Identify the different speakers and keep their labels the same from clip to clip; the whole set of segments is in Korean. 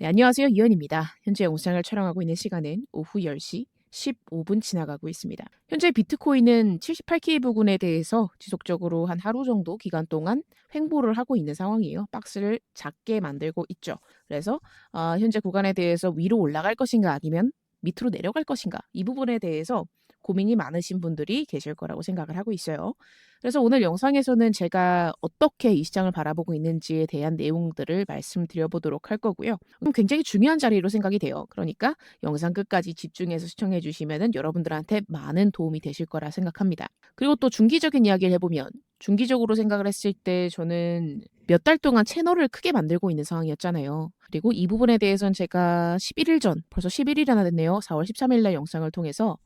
Speaker 1: 네, 안녕하세요. 이현입니다. 현재 영상을 촬영하고 있는 시간은 오후 10시 15분 지나가고 있습니다. 현재 비트코인은 78K 부근에 대해서 지속적으로 한 하루 정도 기간 동안 횡보를 하고 있는 상황이에요. 박스를 작게 만들고 있죠. 그래서 현재 구간에 대해서 위로 올라갈 것인가 아니면 밑으로 내려갈 것인가 이 부분에 대해서 고민이 많으신 분들이 계실 거라고 생각을 하고 있어요. 그래서 오늘 영상에서는 제가 어떻게 이 시장을 바라보고 있는지에 대한 내용들을 말씀드려 보도록 할 거고요. 굉장히 중요한 자리로 생각이 돼요. 그러니까 영상 끝까지 집중해서 시청해 주시면은 여러분들한테 많은 도움이 되실 거라 생각합니다. 그리고 또 중기적인 이야기를 해보면 중기적으로 생각을 했을 때 저는 몇 달 동안 채널을 크게 만들고 있는 상황이었잖아요. 그리고 이 부분에 대해서는 제가 11일 전, 벌써 11일이나 됐네요. 4월 13일 날 영상을 통해서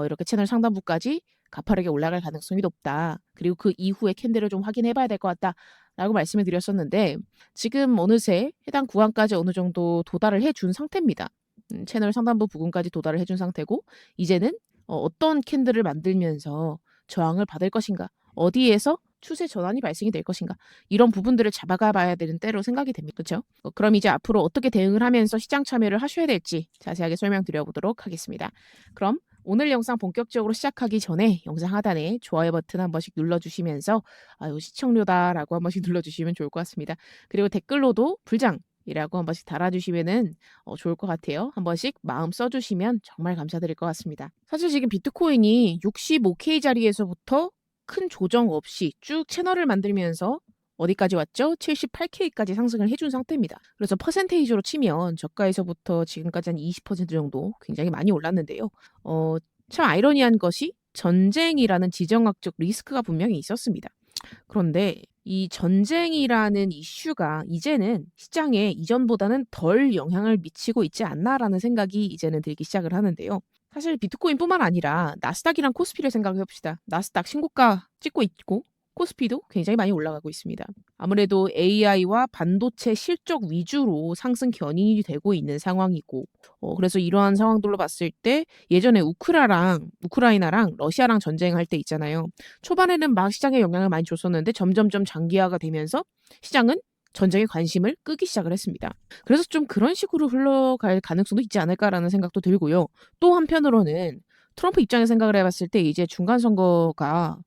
Speaker 1: 이렇게 채널 상단부까지 가파르게 올라갈 가능성이 높다. 그리고 그 이후에 캔들을 좀 확인해 봐야 될 것 같다. 라고 말씀을 드렸었는데 지금 어느새 해당 구간까지 어느 정도 도달을 해 준 상태입니다. 채널 상단부 부근까지 도달을 해 준 상태고 이제는 어떤 캔들을 만들면서 저항을 받을 것인가, 어디에서 추세 전환이 발생이 될 것인가 이런 부분들을 잡아가 봐야 되는 때로 생각이 됩니다. 그렇죠? 그럼 이제 앞으로 어떻게 대응을 하면서 시장 참여를 하셔야 될지 자세하게 설명드려 보도록 하겠습니다. 그럼 오늘 영상 본격적으로 시작하기 전에 영상 하단에 좋아요 버튼 한 번씩 눌러주시면서 요 시청료다라고 한 번씩 눌러주시면 좋을 것 같습니다. 그리고 댓글로도 불장이라고 한 번씩 달아주시면은 좋을 것 같아요. 한 번씩 마음 써주시면 정말 감사드릴 것 같습니다. 사실 지금 비트코인이 65K 자리에서부터 큰 조정 없이 쭉 채널을 만들면서 어디까지 왔죠? 78K까지 상승을 해준 상태입니다. 그래서 퍼센테이지로 치면 저가에서부터 지금까지 한 20% 정도 굉장히 많이 올랐는데요. 참 아이러니한 것이 전쟁이라는 지정학적 리스크가 분명히 있었습니다. 그런데 이 전쟁이라는 이슈가 이제는 시장에 이전보다는 덜 영향을 미치고 있지 않나라는 생각이 이제는 들기 시작을 하는데요. 사실 비트코인뿐만 아니라 나스닥이랑 코스피를 생각해 봅시다. 나스닥 신고가 찍고 있고 코스피도 굉장히 많이 올라가고 있습니다. 아무래도 AI와 반도체 실적 위주로 상승 견인이 되고 있는 상황이고 그래서 이러한 상황들로 봤을 때 예전에 우크라이나랑 러시아랑 전쟁할 때 있잖아요. 초반에는 막 시장에 영향을 많이 줬었는데 점점점 장기화가 되면서 시장은 전쟁에 관심을 끄기 시작을 했습니다. 그래서 좀 그런 식으로 흘러갈 가능성도 있지 않을까라는 생각도 들고요. 또 한편으로는 트럼프 입장에서 생각을 해봤을 때 이제 중간 선거가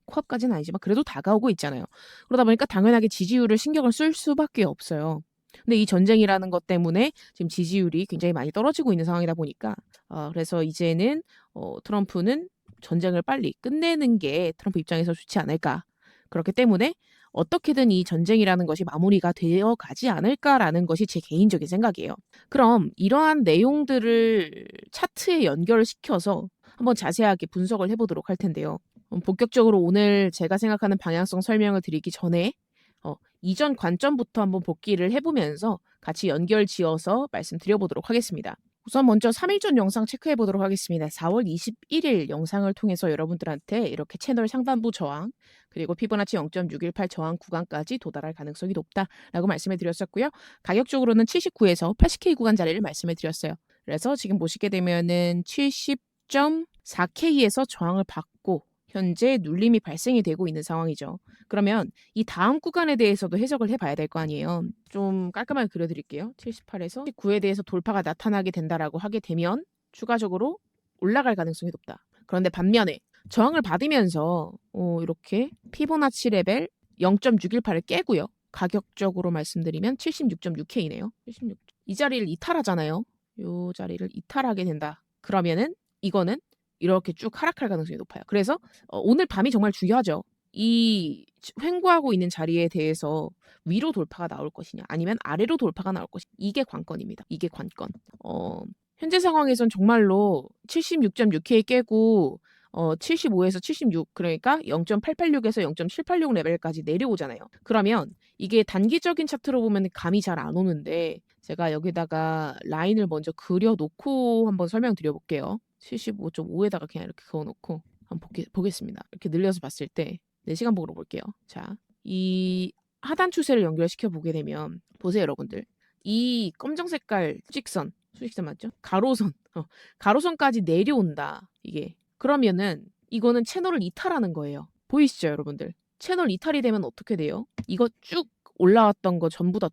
Speaker 1: 코앞까지는 아니지만 그래도 다가오고 있잖아요. 그러다 보니까 당연하게 지지율을 신경을 쓸 수밖에 없어요. 근데 이 전쟁이라는 것 때문에 지금 지지율이 굉장히 많이 떨어지고 있는 상황이다 보니까 그래서 이제는 트럼프는 전쟁을 빨리 끝내는 게 트럼프 입장에서 좋지 않을까. 그렇기 때문에 어떻게든 이 전쟁이라는 것이 마무리가 되어 가지 않을까라는 것이 제 개인적인 생각이에요. 그럼 이러한 내용들을 차트에 연결시켜서 한번 자세하게 분석을 해보도록 할 텐데요. 본격적으로 오늘 제가 생각하는 방향성 설명을 드리기 전에 이전 관점부터 한번 복기를 해보면서 같이 연결 지어서 말씀드려보도록 하겠습니다. 우선 먼저 3일 전 영상 체크해 보도록 하겠습니다. 4월 21일 영상을 통해서 여러분들한테 이렇게 채널 상단부 저항 그리고 피보나치 0.618 저항 구간까지 도달할 가능성이 높다라고 말씀해 드렸었고요. 가격적으로는 79에서 80K 구간 자리를 말씀해 드렸어요. 그래서 지금 보시게 되면은 70.4K에서 저항을 받고 현재 눌림이 발생이 되고 있는 상황이죠. 그러면 이 다음 구간에 대해서도 해석을 해봐야 될 거 아니에요. 좀 깔끔하게 그려드릴게요. 78에서 19에 대해서 돌파가 나타나게 된다라고 하게 되면 추가적으로 올라갈 가능성이 높다. 그런데 반면에 저항을 받으면서 이렇게 피보나치 레벨 0.618을 깨고요. 가격적으로 말씀드리면 76.6K네요. 76. 이 자리를 이탈하잖아요. 이 자리를 이탈하게 된다. 그러면은 이거는 이렇게 쭉 하락할 가능성이 높아요. 그래서 오늘 밤이 정말 중요하죠. 이 횡보하고 있는 자리에 대해서 위로 돌파가 나올 것이냐 아니면 아래로 돌파가 나올 것이냐 이게 관건입니다. 이게 관건. 현재 상황에선 정말로 76.6K 깨고 75에서 76 그러니까 0.886에서 0.786 레벨까지 내려오잖아요. 그러면 이게 단기적인 차트로 보면 감이 잘 안 오는데 제가 여기다가 라인을 먼저 그려 놓고 한번 설명드려 볼게요. 75.5에다가 그냥 이렇게 그어 놓고 한번 보겠습니다. 이렇게 늘려서 봤을 때 4시간봉으로 볼게요. 자, 이 하단 추세를 연결시켜 보게 되면 보세요, 여러분들. 이 검정 색깔 수직선 맞죠? 가로선까지 내려온다. 이게. 그러면은 이거는 채널을 이탈하는 거예요. 보이시죠, 여러분들? 채널 이탈이 되면 어떻게 돼요? 이거 쭉 올라왔던 거 전부 다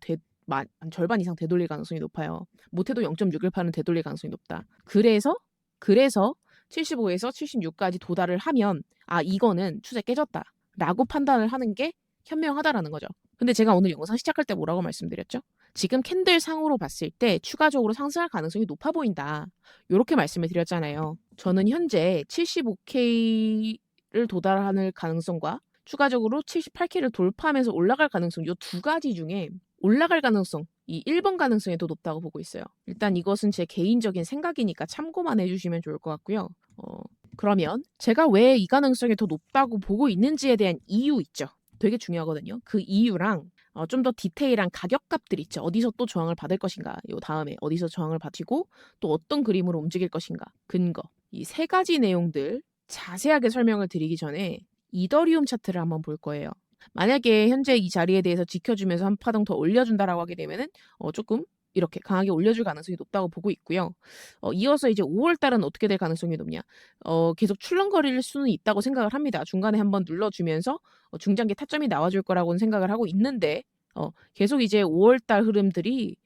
Speaker 1: 한 절반 이상 되돌릴 가능성이 높아요. 못해도 0.618은 되돌릴 가능성이 높다. 그래서 75에서 76까지 도달을 하면 이거는 추세 깨졌다라고 판단을 하는 게 현명하다라는 거죠. 근데 제가 오늘 영상 시작할 때 뭐라고 말씀드렸죠? 지금 캔들 상으로 봤을 때 추가적으로 상승할 가능성이 높아 보인다. 요렇게 말씀을 드렸잖아요. 저는 현재 75K를 도달하는 가능성과 추가적으로 78K를 돌파하면서 올라갈 가능성 요 두 가지 중에 올라갈 가능성, 이 1번 가능성이 더 높다고 보고 있어요. 일단 이것은 제 개인적인 생각이니까 참고만 해주시면 좋을 것 같고요. 그러면 제가 왜 이 가능성이 더 높다고 보고 있는지에 대한 이유 있죠. 되게 중요하거든요. 그 이유랑 좀 더 디테일한 가격값들 있죠. 어디서 또 저항을 받을 것인가. 요 다음에 어디서 저항을 받치고 또 어떤 그림으로 움직일 것인가. 근거. 이 세 가지 내용들 자세하게 설명을 드리기 전에 이더리움 차트를 한번 볼 거예요. 만약에 현재 이 자리에 대해서 지켜주면서 한 파동 더 올려준다라고 하게 되면은 조금 이렇게 강하게 올려줄 가능성이 높다고 보고 있고요. 이어서 이제 5월 달은 어떻게 될 가능성이 높냐? 계속 출렁거릴 수는 있다고 생각을 합니다. 중간에 한번 눌러주면서 중장기 타점이 나와줄 거라고는 생각을 하고 있는데 계속 이제 5월 달 흐름들이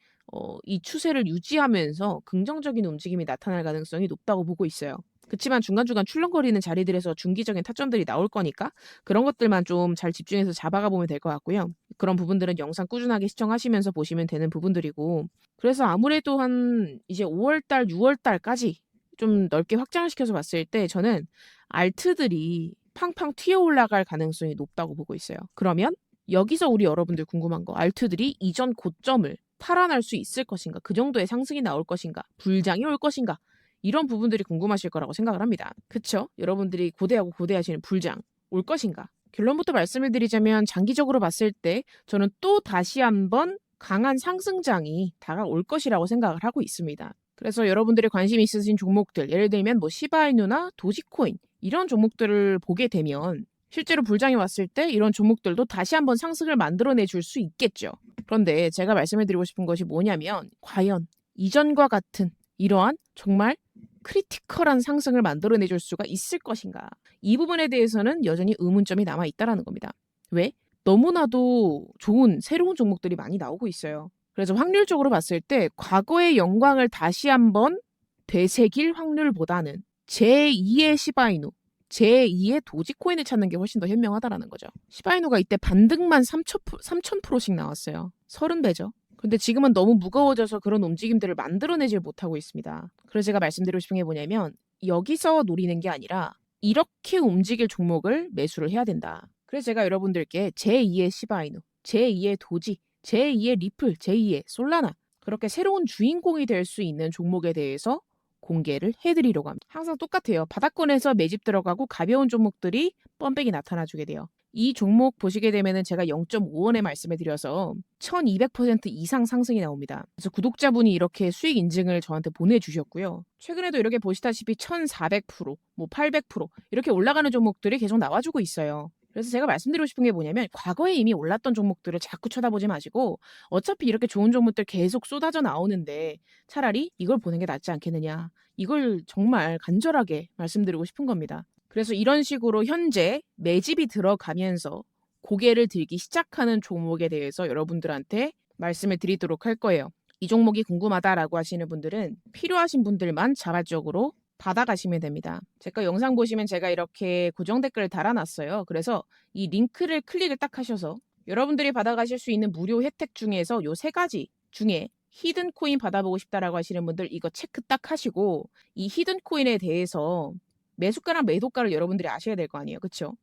Speaker 1: 이 추세를 유지하면서 긍정적인 움직임이 나타날 가능성이 높다고 보고 있어요. 그치만 중간중간 출렁거리는 자리들에서 중기적인 타점들이 나올 거니까 그런 것들만 좀 잘 집중해서 잡아가 보면 될 것 같고요. 그런 부분들은 영상 꾸준하게 시청하시면서 보시면 되는 부분들이고 그래서 아무래도 한 이제 5월 달, 6월 달까지 좀 넓게 확장을 시켜서 봤을 때 저는 알트들이 팡팡 튀어 올라갈 가능성이 높다고 보고 있어요. 그러면 여기서 우리 여러분들 궁금한 거 알트들이 이전 고점을 탈환할 수 있을 것인가? 그 정도의 상승이 나올 것인가? 불장이 올 것인가? 이런 부분들이 궁금하실 거라고 생각을 합니다. 그쵸? 여러분들이 고대하시는 불장 올 것인가? 결론부터 말씀을 드리자면 장기적으로 봤을 때 저는 또 다시 한번 강한 상승장이 다가올 것이라고 생각을 하고 있습니다. 그래서 여러분들이 관심 있으신 종목들, 예를 들면 뭐 시바이누나 도지코인 이런 종목들을 보게 되면 실제로 불장이 왔을 때 이런 종목들도 다시 한번 상승을 만들어내 줄 수 있겠죠. 그런데 제가 말씀을 드리고 싶은 것이 뭐냐면 과연 이전과 같은 이러한 정말 크리티컬한 상승을 만들어내줄 수가 있을 것인가. 이 부분에 대해서는 여전히 의문점이 남아있다는 겁니다. 왜? 너무나도 좋은 새로운 종목들이 많이 나오고 있어요. 그래서 확률적으로 봤을 때 과거의 영광을 다시 한번 되새길 확률보다는 제2의 시바이누, 제2의 도지코인을 찾는 게 훨씬 더 현명하다라는 거죠. 시바이누가 이때 반등만 3000%씩 나왔어요. 30배죠. 근데 지금은 너무 무거워져서 그런 움직임들을 만들어내질 못하고 있습니다. 그래서 제가 말씀드리고 싶은 게 뭐냐면 여기서 노리는 게 아니라 이렇게 움직일 종목을 매수를 해야 된다. 그래서 제가 여러분들께 제2의 시바이누, 제2의 도지, 제2의 리플, 제2의 솔라나 그렇게 새로운 주인공이 될 수 있는 종목에 대해서 공개를 해드리려고 합니다. 항상 똑같아요. 바닥권에서 매집 들어가고 가벼운 종목들이 뻔백이 나타나주게 돼요. 이 종목 보시게 되면은 제가 0.5원에 말씀을 드려서 1200% 이상 상승이 나옵니다. 그래서 구독자분이 이렇게 수익 인증을 저한테 보내주셨고요. 최근에도 이렇게 보시다시피 1400%, 뭐 800% 이렇게 올라가는 종목들이 계속 나와주고 있어요. 그래서 제가 말씀드리고 싶은 게 뭐냐면 과거에 이미 올랐던 종목들을 자꾸 쳐다보지 마시고 어차피 이렇게 좋은 종목들 계속 쏟아져 나오는데 차라리 이걸 보는 게 낫지 않겠느냐. 이걸 정말 간절하게 말씀드리고 싶은 겁니다. 그래서 이런 식으로 현재 매집이 들어가면서 고개를 들기 시작하는 종목에 대해서 여러분들한테 말씀을 드리도록 할 거예요. 이 종목이 궁금하다라고 하시는 분들은 필요하신 분들만 자발적으로 받아가시면 됩니다. 제가 영상 보시면 제가 이렇게 고정 댓글을 달아놨어요. 그래서 이 링크를 클릭을 딱 하셔서 여러분들이 받아가실 수 있는 무료 혜택 중에서 요 세 가지 중에 히든 코인 받아보고 싶다라고 하시는 분들 이거 체크 딱 하시고 이 히든 코인에 대해서 매수가랑 매도가를 여러분들이 아셔야 될 거 아니에요. 그렇죠?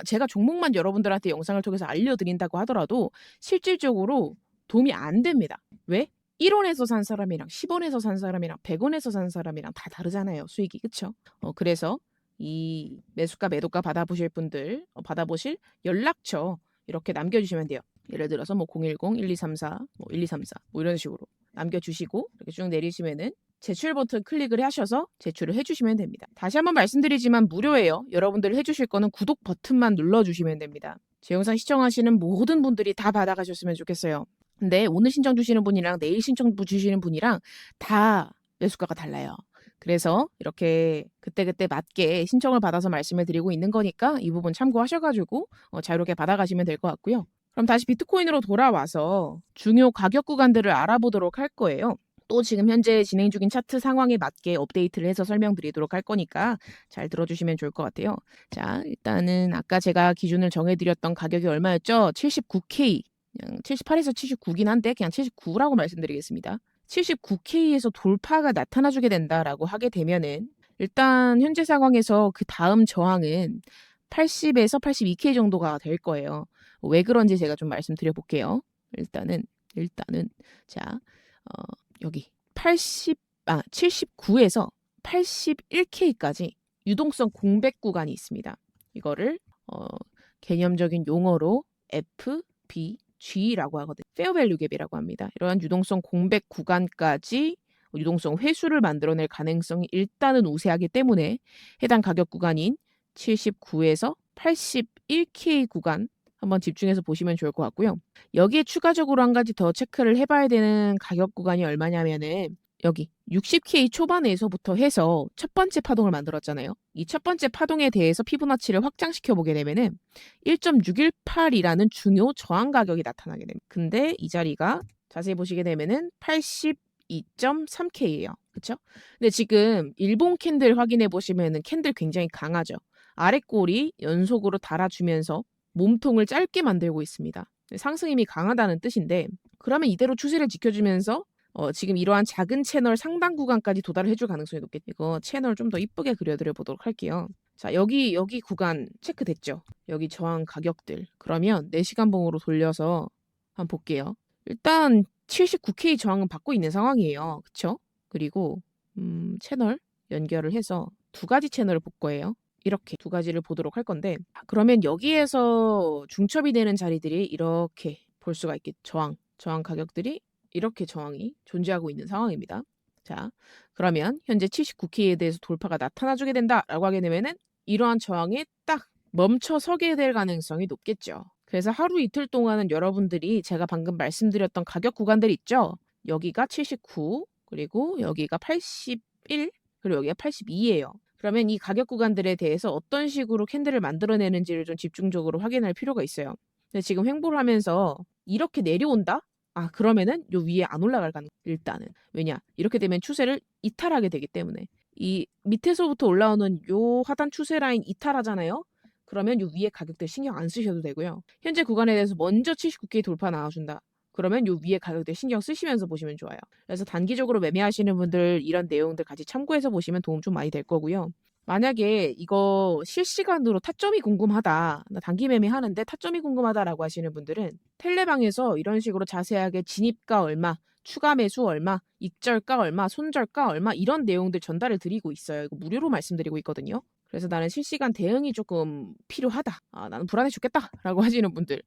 Speaker 1: 제가 종목만 여러분들한테 영상을 통해서 알려드린다고 하더라도 실질적으로 도움이 안 됩니다. 왜? 1원에서 산 사람이랑 10원에서 산 사람이랑 100원에서 산 사람이랑 다 다르잖아요. 수익이. 그렇죠? 그래서 이 매수가 매도가 받아보실 분들 받아보실 연락처 이렇게 남겨주시면 돼요. 예를 들어서 뭐 010-1234, 뭐 1234, 뭐 이런 식으로 남겨주시고 이렇게 쭉 내리시면은 제출 버튼 클릭을 하셔서 제출을 해주시면 됩니다. 다시 한번 말씀드리지만 무료예요. 여러분들 해주실 거는 구독 버튼만 눌러주시면 됩니다. 제 영상 시청하시는 모든 분들이 다 받아가셨으면 좋겠어요. 근데 오늘 신청 주시는 분이랑 내일 신청 주시는 분이랑 다 매수가가 달라요. 그래서 이렇게 그때그때 맞게 신청을 받아서 말씀을 드리고 있는 거니까 이 부분 참고하셔가지고 자유롭게 받아가시면 될 것 같고요. 그럼 다시 비트코인으로 돌아와서 중요 가격 구간들을 알아보도록 할 거예요. 또 지금 현재 진행 중인 차트 상황에 맞게 업데이트를 해서 설명드리도록 할 거니까 잘 들어주시면 좋을 것 같아요. 자, 일단은 아까 제가 기준을 정해드렸던 가격이 얼마였죠? 79K. 그냥 78에서 79긴 한데 그냥 79라고 말씀드리겠습니다. 79K에서 돌파가 나타나주게 된다라고 하게 되면은 일단 현재 상황에서 그 다음 저항은 80에서 82K 정도가 될 거예요. 왜 그런지 제가 좀 말씀드려 볼게요. 일단은 자, 여기 79에서 81K까지 유동성 공백 구간이 있습니다. 이거를 개념적인 용어로 FBG라고 하거든요. Fair Value Gap이라고 합니다. 이러한 유동성 공백 구간까지 유동성 회수를 만들어낼 가능성이 일단은 우세하기 때문에 해당 가격 구간인 79에서 81K 구간 한번 집중해서 보시면 좋을 것 같고요. 여기에 추가적으로 한 가지 더 체크를 해봐야 되는 가격 구간이 얼마냐면은 여기 60K 초반에서부터 해서 첫 번째 파동을 만들었잖아요. 이 첫 번째 파동에 대해서 피보나치를 확장시켜 보게 되면은 1.618이라는 중요 저항 가격이 나타나게 됩니다. 근데 이 자리가 자세히 보시게 되면은 82.3K예요. 그쵸? 근데 지금 일본 캔들 확인해 보시면은 캔들 굉장히 강하죠. 아랫골이 연속으로 달아주면서 몸통을 짧게 만들고 있습니다. 상승 힘이 강하다는 뜻인데 그러면 이대로 추세를 지켜주면서 지금 이러한 작은 채널 상단 구간까지 도달을 해줄 가능성이 높겠죠. 이거 채널 좀 더 이쁘게 그려드려 보도록 할게요. 자, 여기 구간 체크됐죠? 여기 저항 가격들. 그러면 4시간 봉으로 돌려서 한번 볼게요. 일단 79K 저항은 받고 있는 상황이에요. 그쵸? 그리고 채널 연결을 해서 두 가지 채널을 볼 거예요. 이렇게 두 가지를 보도록 할 건데 그러면 여기에서 중첩이 되는 자리들이 이렇게 볼 수가 있겠죠. 저항 가격들이 이렇게 저항이 존재하고 있는 상황입니다. 자, 그러면 현재 79K에 대해서 돌파가 나타나주게 된다라고 하게 되면은 이러한 저항에 딱 멈춰 서게 될 가능성이 높겠죠. 그래서 하루 이틀 동안은 여러분들이 제가 방금 말씀드렸던 가격 구간들 있죠? 여기가 79, 그리고 여기가 81, 그리고 여기가 82예요. 그러면 이 가격 구간들에 대해서 어떤 식으로 캔들을 만들어내는지를 좀 집중적으로 확인할 필요가 있어요. 근데 지금 횡보를 하면서 이렇게 내려온다? 그러면은 요 위에 안 올라갈 가능 일단은. 왜냐? 이렇게 되면 추세를 이탈하게 되기 때문에. 이 밑에서부터 올라오는 요 하단 추세 라인 이탈하잖아요. 그러면 요 위에 가격들 신경 안 쓰셔도 되고요. 현재 구간에 대해서 먼저 79K 돌파 나와준다. 그러면 요 위에 가격들 신경 쓰시면서 보시면 좋아요. 그래서 단기적으로 매매하시는 분들 이런 내용들 같이 참고해서 보시면 도움 좀 많이 될 거고요. 만약에 이거 실시간으로 타점이 궁금하다. 나 단기 매매하는데 타점이 궁금하다라고 하시는 분들은 텔레방에서 이런 식으로 자세하게 진입가 얼마, 추가 매수 얼마, 익절가 얼마, 손절가 얼마 이런 내용들 전달을 드리고 있어요. 이거 무료로 말씀드리고 있거든요. 그래서 나는 실시간 대응이 조금 필요하다. 나는 불안해 죽겠다라고 하시는 분들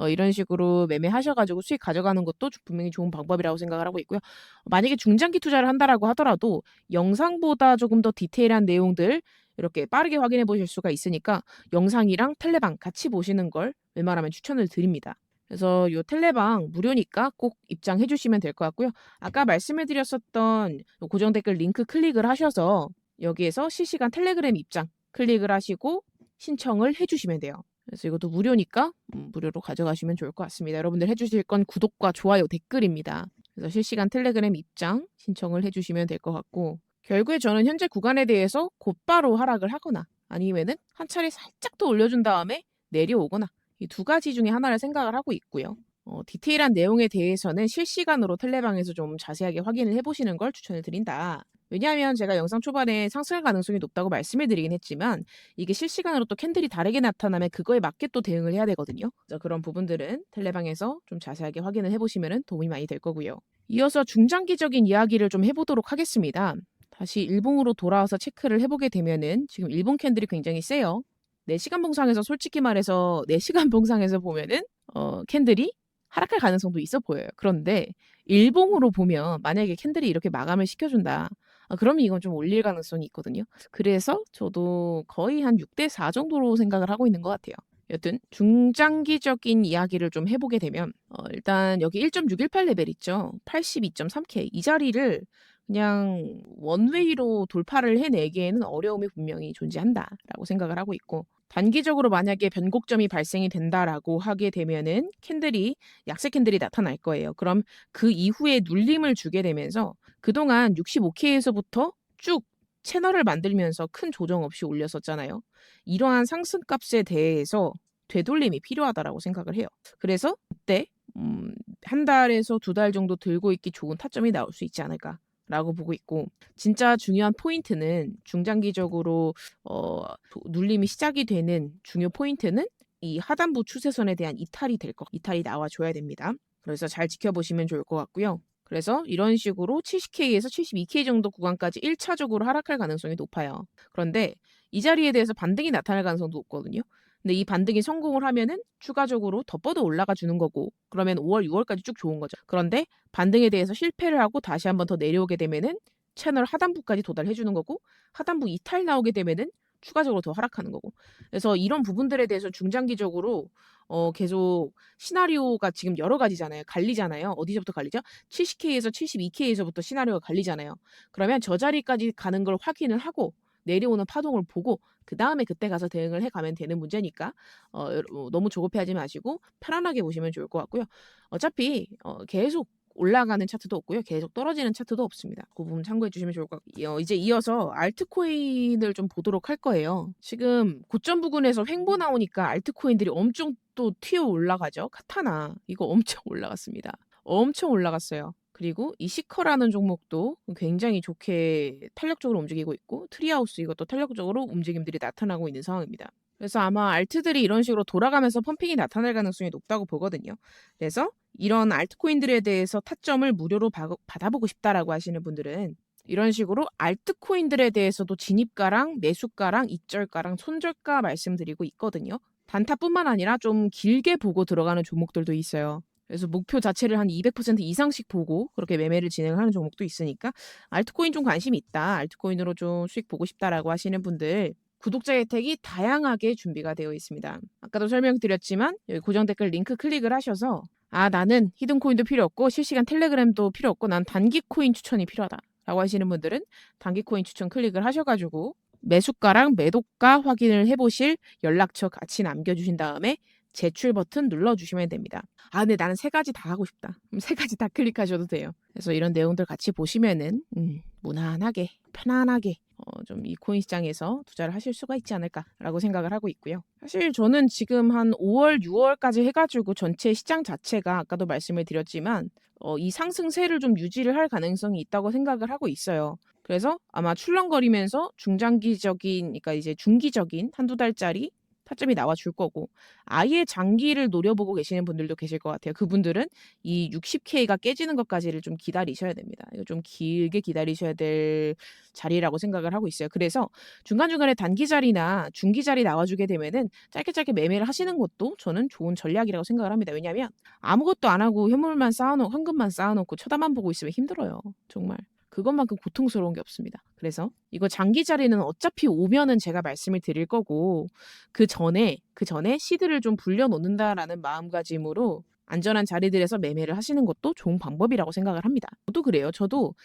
Speaker 1: 이런 식으로 매매하셔가지고 수익 가져가는 것도 분명히 좋은 방법이라고 생각을 하고 있고요. 만약에 중장기 투자를 한다라고 하더라도 영상보다 조금 더 디테일한 내용들 이렇게 빠르게 확인해 보실 수가 있으니까 영상이랑 텔레방 같이 보시는 걸 웬만하면 추천을 드립니다. 그래서 요 텔레방 무료니까 꼭 입장해 주시면 될 것 같고요. 아까 말씀해 드렸었던 고정 댓글 링크 클릭을 하셔서 여기에서 실시간 텔레그램 입장 클릭을 하시고 신청을 해 주시면 돼요. 그래서 이것도 무료니까 무료로 가져가시면 좋을 것 같습니다. 여러분들 해 주실 건 구독과 좋아요, 댓글입니다. 그래서 실시간 텔레그램 입장 신청을 해 주시면 될 것 같고 결국에 저는 현재 구간에 대해서 곧바로 하락을 하거나 아니면은 한 차례 살짝 더 올려준 다음에 내려오거나 이 두 가지 중에 하나를 생각을 하고 있고요. 디테일한 내용에 대해서는 실시간으로 텔레방에서 좀 자세하게 확인을 해보시는 걸 추천을 드린다. 왜냐하면 제가 영상 초반에 상승할 가능성이 높다고 말씀을 드리긴 했지만 이게 실시간으로 또 캔들이 다르게 나타나면 그거에 맞게 또 대응을 해야 되거든요. 그래서 그런 부분들은 텔레방에서 좀 자세하게 확인을 해보시면 도움이 많이 될 거고요. 이어서 중장기적인 이야기를 좀 해보도록 하겠습니다. 다시 일봉으로 돌아와서 체크를 해보게 되면은 지금 일본 캔들이 굉장히 세요. 4시간 봉상에서 솔직히 말해서 4시간 봉상에서 보면은 캔들이 하락할 가능성도 있어 보여요. 그런데 일봉으로 보면 만약에 캔들이 이렇게 마감을 시켜준다. 그러면 이건 좀 올릴 가능성이 있거든요. 그래서 저도 거의 한 6대4 정도로 생각을 하고 있는 것 같아요. 여튼 중장기적인 이야기를 좀 해보게 되면 일단 여기 1.618 레벨 있죠. 82.3K 이 자리를 그냥 원웨이로 돌파를 해내기에는 어려움이 분명히 존재한다라고 생각을 하고 있고 단기적으로 만약에 변곡점이 발생이 된다라고 하게 되면은 약세 캔들이 나타날 거예요. 그럼 그 이후에 눌림을 주게 되면서 그동안 65K에서부터 쭉 채널을 만들면서 큰 조정 없이 올렸었잖아요. 이러한 상승값에 대해서 되돌림이 필요하다라고 생각을 해요. 그래서 그때 한 달에서 두 달 정도 들고 있기 좋은 타점이 나올 수 있지 않을까라고 보고 있고, 진짜 중요한 포인트는 중장기적으로 눌림이 시작이 되는 중요 포인트는 이 하단부 추세선에 대한 이탈이 나와줘야 됩니다. 그래서 잘 지켜보시면 좋을 것 같고요. 그래서 이런 식으로 70K에서 72K 정도 구간까지 1차적으로 하락할 가능성이 높아요. 그런데 이 자리에 대해서 반등이 나타날 가능성도 높거든요. 근데 이 반등이 성공을 하면은 추가적으로 더 뻗어 올라가 주는 거고, 그러면 5월, 6월까지 쭉 좋은 거죠. 그런데 반등에 대해서 실패를 하고 다시 한번 더 내려오게 되면은 채널 하단부까지 도달해 주는 거고, 하단부 이탈 나오게 되면은 추가적으로 더 하락하는 거고. 그래서 이런 부분들에 대해서 중장기적으로 계속 시나리오가 지금 여러 가지잖아요. 갈리잖아요. 어디서부터 갈리죠? 70K에서 72K에서부터 시나리오가 갈리잖아요. 그러면 저 자리까지 가는 걸 확인을 하고 내려오는 파동을 보고 그다음에 그때 가서 대응을 해 가면 되는 문제니까 너무 조급해하지 마시고 편안하게 보시면 좋을 것 같고요. 어차피 계속 올라가는 차트도 없고요. 계속 떨어지는 차트도 없습니다. 그 부분 참고해 주시면 좋을 것 같고요. 이제 이어서 알트코인을 좀 보도록 할 거예요. 지금 고점 부근에서 횡보 나오니까 알트코인들이 엄청 또 튀어 올라가죠. 카타나 이거 엄청 올라갔습니다. 엄청 올라갔어요. 그리고 이 시커라는 종목도 굉장히 좋게 탄력적으로 움직이고 있고, 트리하우스 이것도 탄력적으로 움직임들이 나타나고 있는 상황입니다. 그래서 아마 알트들이 이런 식으로 돌아가면서 펌핑이 나타날 가능성이 높다고 보거든요. 그래서 이런 알트코인들에 대해서 타점을 무료로 받아보고 싶다라고 하시는 분들은 이런 식으로 알트코인들에 대해서도 진입가랑 매수가랑 입절가랑 손절가 말씀드리고 있거든요. 단타뿐만 아니라 좀 길게 보고 들어가는 종목들도 있어요. 그래서 목표 자체를 한 200% 이상씩 보고 그렇게 매매를 진행하는 종목도 있으니까 알트코인 좀 관심이 있다, 알트코인으로 좀 수익 보고 싶다라고 하시는 분들 구독자 혜택이 다양하게 준비가 되어 있습니다. 아까도 설명드렸지만 여기 고정 댓글 링크 클릭을 하셔서 나는 히든코인도 필요 없고 실시간 텔레그램도 필요 없고 난 단기 코인 추천이 필요하다 라고 하시는 분들은 단기 코인 추천 클릭을 하셔가지고 매수가랑 매도가 확인을 해보실 연락처 같이 남겨주신 다음에 제출 버튼 눌러주시면 됩니다. 근데 나는 세 가지 다 하고 싶다. 그럼 세 가지 다 클릭하셔도 돼요. 그래서 이런 내용들 같이 보시면은 무난하게 편안하게 좀 이 코인 시장에서 투자를 하실 수가 있지 않을까라고 생각을 하고 있고요. 사실 저는 지금 한 5월, 6월까지 해가지고 전체 시장 자체가 아까도 말씀을 드렸지만 이 상승세를 좀 유지를 할 가능성이 있다고 생각을 하고 있어요. 그래서 아마 출렁거리면서 그러니까 이제 중기적인 한두 달짜리 타점이 나와줄 거고, 아예 장기를 노려보고 계시는 분들도 계실 것 같아요. 그분들은 이 60K가 깨지는 것까지를 좀 기다리셔야 됩니다. 이거 좀 길게 기다리셔야 될 자리라고 생각을 하고 있어요. 그래서 중간중간에 단기 자리나 중기 자리 나와주게 되면은 짧게 매매를 하시는 것도 저는 좋은 전략이라고 생각을 합니다. 왜냐하면 아무것도 안 하고 현금만 쌓아놓고 쳐다만 보고 있으면 힘들어요. 정말. 그것만큼 고통스러운 게 없습니다. 그래서 이거 장기 자리는 어차피 오면은 제가 말씀을 드릴 거고, 그 전에 시드를 좀 불려놓는다라는 마음가짐으로 안전한 자리들에서 매매를 하시는 것도 좋은 방법이라고 생각을 합니다. 저도 그래요. 저도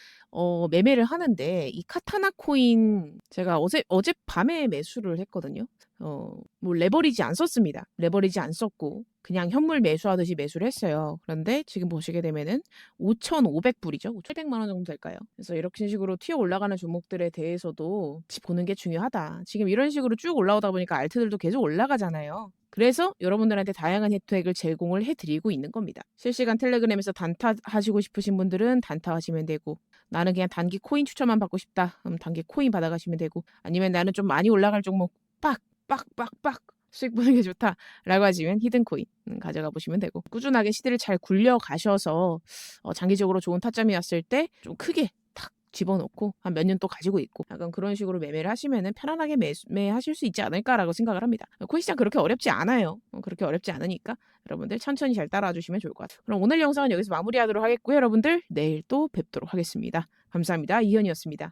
Speaker 1: 매매를 하는데 이 카타나 코인 제가 어젯밤에 매수를 했거든요. 뭐 레버리지 안 썼습니다. 레버리지 안 썼고 그냥 현물 매수하듯이 매수를 했어요. 그런데 지금 보시게 되면은 5,500불이죠. 700만 원 정도 될까요? 그래서 이렇게 식으로 튀어 올라가는 종목들에 대해서도 보는 게 중요하다. 지금 이런 식으로 쭉 올라오다 보니까 알트들도 계속 올라가잖아요. 그래서 여러분들한테 다양한 혜택을 제공을 해드리고 있는 겁니다. 실시간 텔레그램에서 단타 하시고 싶으신 분들은 단타 하시면 되고, 나는 그냥 단기 코인 추천만 받고 싶다. 그럼 단기 코인 받아가시면 되고, 아니면 나는 좀 많이 올라갈 종목 빡 수익 보는 게 좋다라고 하시면 히든코인 가져가 보시면 되고, 꾸준하게 시대를 잘 굴려가셔서 장기적으로 좋은 타점이 왔을 때 좀 크게 탁 집어넣고 한 몇 년 또 가지고 있고 약간 그런 식으로 매매를 하시면은 편안하게 매매하실 수 있지 않을까라고 생각을 합니다. 코인 시장 그렇게 어렵지 않아요. 그렇게 어렵지 않으니까 여러분들 천천히 잘 따라와 주시면 좋을 것 같아요. 그럼 오늘 영상은 여기서 마무리하도록 하겠고요. 여러분들 내일 또 뵙도록 하겠습니다. 감사합니다. 이현이었습니다.